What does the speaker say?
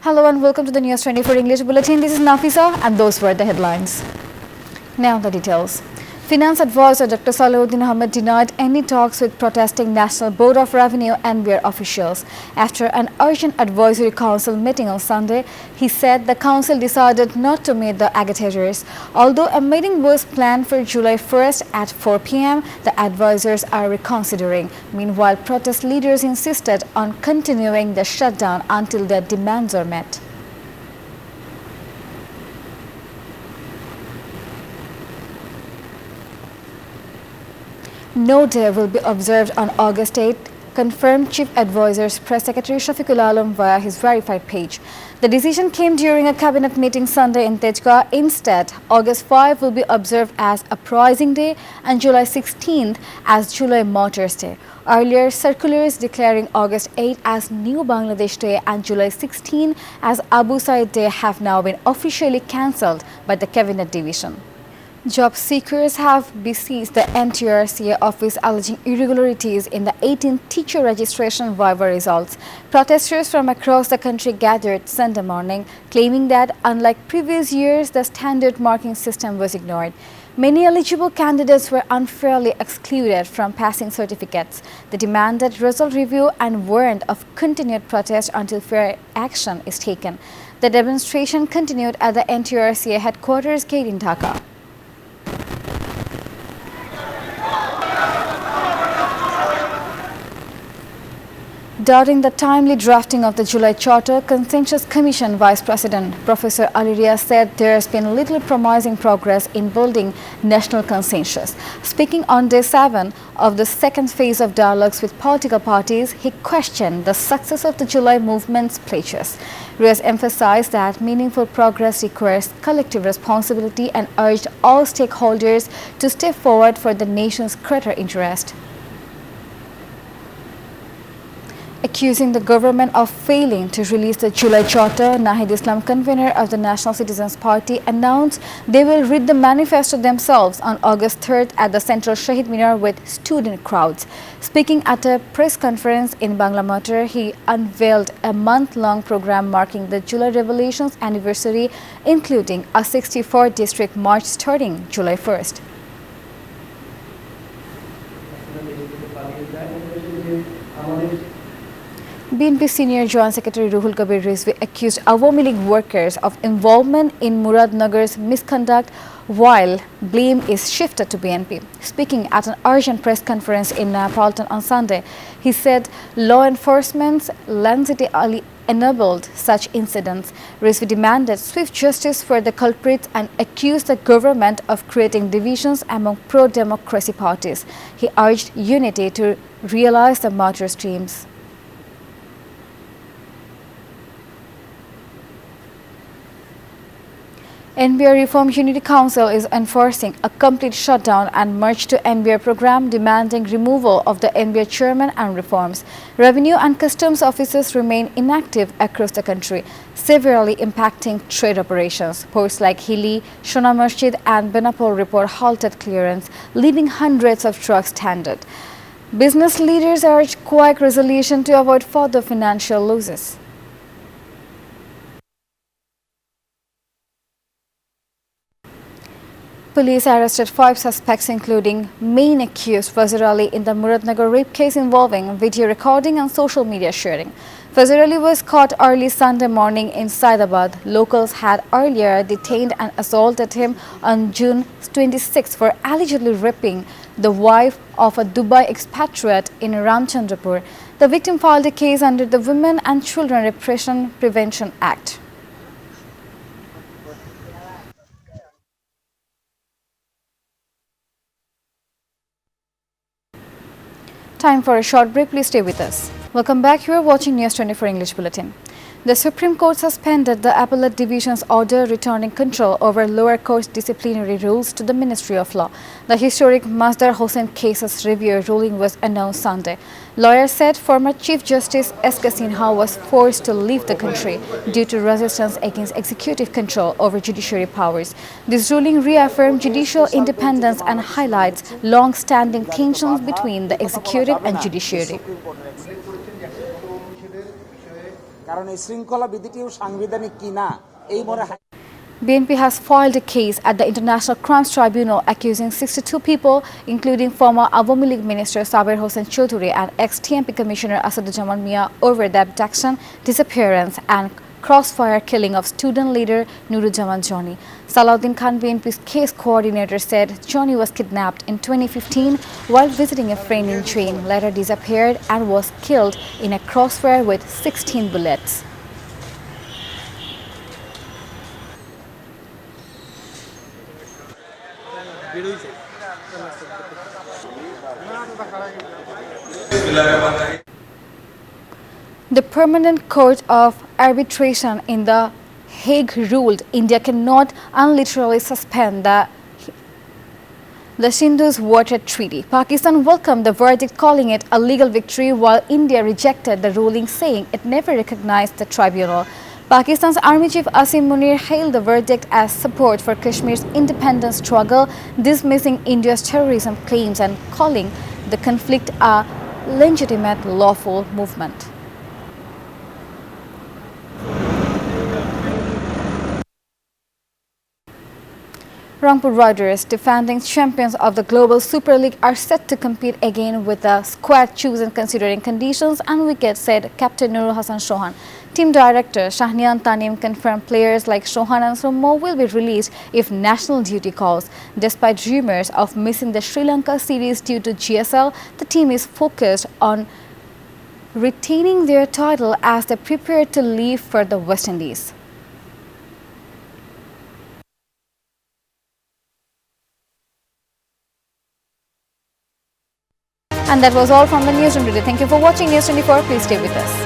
Hello and welcome to the News 24 English Bulletin. This is Nafisa and those were the headlines. Now the details. Finance advisor Dr. Salahuddin Ahmed denied any talks with protesting National Board of Revenue NBR officials. After an urgent advisory council meeting on Sunday, he said the council decided not to meet the agitators. Although a meeting was planned for July 1st at 4 p.m., the advisors are reconsidering. Meanwhile, protest leaders insisted on continuing the shutdown until their demands are met. No day will be observed on August 8, confirmed Chief Advisor's Press Secretary Shafiqul Alam via his verified page. The decision came during a cabinet meeting Sunday in Tejgaon. Instead, August 5 will be observed as Uprising Day and July 16th as July Martyrs Day. Earlier, circulars declaring August 8 as New Bangladesh Day and July 16 as Abu Said Day have now been officially cancelled by the Cabinet Division. Job seekers have besieged the NTRCA office alleging irregularities in the 18th teacher registration viva results. Protesters from across the country gathered Sunday morning, claiming that unlike previous years, the standard marking system was ignored. Many eligible candidates were unfairly excluded from passing certificates. They demanded result review and warned of continued protest until fair action is taken. The demonstration continued at the NTRCA headquarters gate in Dhaka. During the timely drafting of the July Charter, Consensus Commission Vice President Professor Aliria said there has been little promising progress in building national consensus. Speaking on day 7 of the second phase of dialogues with political parties, he questioned the success of the July movement's pledges. Riaz emphasized that meaningful progress requires collective responsibility and urged all stakeholders to step forward for the nation's greater interest. Accusing the government of failing to release the July Charter, Nahid Islam, convener of the National Citizens Party, announced they will read the manifesto themselves on August 3rd at the Central Shahid Minar with student crowds. Speaking at a press conference in Bangladesh, he unveiled a month-long program marking the July Revolution's anniversary, including a 64-district march starting July 1st. BNP Senior Joint Secretary Ruhul Kabir Rizvi accused Awami League workers of involvement in Muradnagar's misconduct while blame is shifted to BNP. Speaking at an urgent press conference in Nepalton on Sunday, he said law enforcement's laxity enabled such incidents. Rizvi demanded swift justice for the culprits and accused the government of creating divisions among pro-democracy parties. He urged unity to realize the martyr streams. NBR Reform Unity Council is enforcing a complete shutdown and merge to NBR program, demanding removal of the NBR chairman and reforms. Revenue and customs offices remain inactive across the country, severely impacting trade operations. Ports like Hili, Shona Masjid and Benapol report halted clearance, leaving hundreds of trucks stranded. Business leaders urge quick resolution to avoid further financial losses. Police arrested 5 suspects, including main accused Fazir Ali in the Muradnagar rape case involving video recording and social media sharing. Fazir Ali was caught early Sunday morning in Saidabad. Locals had earlier detained and assaulted him on June 26 for allegedly raping the wife of a Dubai expatriate in Ramchandrapur. The victim filed a case under the Women and Children Repression Prevention Act. Time for a short break. Please stay with us. Welcome back. You are watching News 24 English Bulletin. The Supreme Court suspended the Appellate Division's order returning control over lower courts' disciplinary rules to the Ministry of Law. The historic Masdar Hossain case's review ruling was announced Sunday. Lawyers said former Chief Justice S.K. Sinha was forced to leave the country due to resistance against executive control over judiciary powers. This ruling reaffirmed judicial independence and highlights long-standing tensions between the executive and judiciary. কারণ এই শৃঙ্খলা বিধিটিও সাংবিধানিক কিনা এই মনে BNP has filed a case at the International Crimes Tribunal accusing 62 people, including former Awami League Minister Sabir Hossain Choudhury and ex-TMP Commissioner Asaduzzaman Mia, over the abduction, disappearance and crossfire killing of student leader Nuruzzaman Johnny. Salahuddin Khan, BNP's case coordinator, said Johnny was kidnapped in 2015 while visiting a friend in train, later disappeared and was killed in a crossfire with 16 bullets. The Permanent Court of Arbitration in The Hague ruled India cannot unilaterally suspend the Sindhu's Water Treaty. Pakistan welcomed the verdict, calling it a legal victory, while India rejected the ruling, saying it never recognized the tribunal. Pakistan's Army Chief Asim Munir hailed the verdict as support for Kashmir's independence struggle, dismissing India's terrorism claims and calling the conflict a legitimate lawful movement. Rangpur Riders, defending champions of the Global Super League, are set to compete again with a squad chosen considering conditions and wickets, said Captain Nurul Hassan Chauhan. Team Director Shahnian Tanim confirmed players like Chauhan and Somo will be released if national duty calls. Despite rumours of missing the Sri Lanka series due to GSL, the team is focused on retaining their title as they prepare to leave for the West Indies. And that was all from the Newsroom today. Thank you for watching News24. Please stay with us.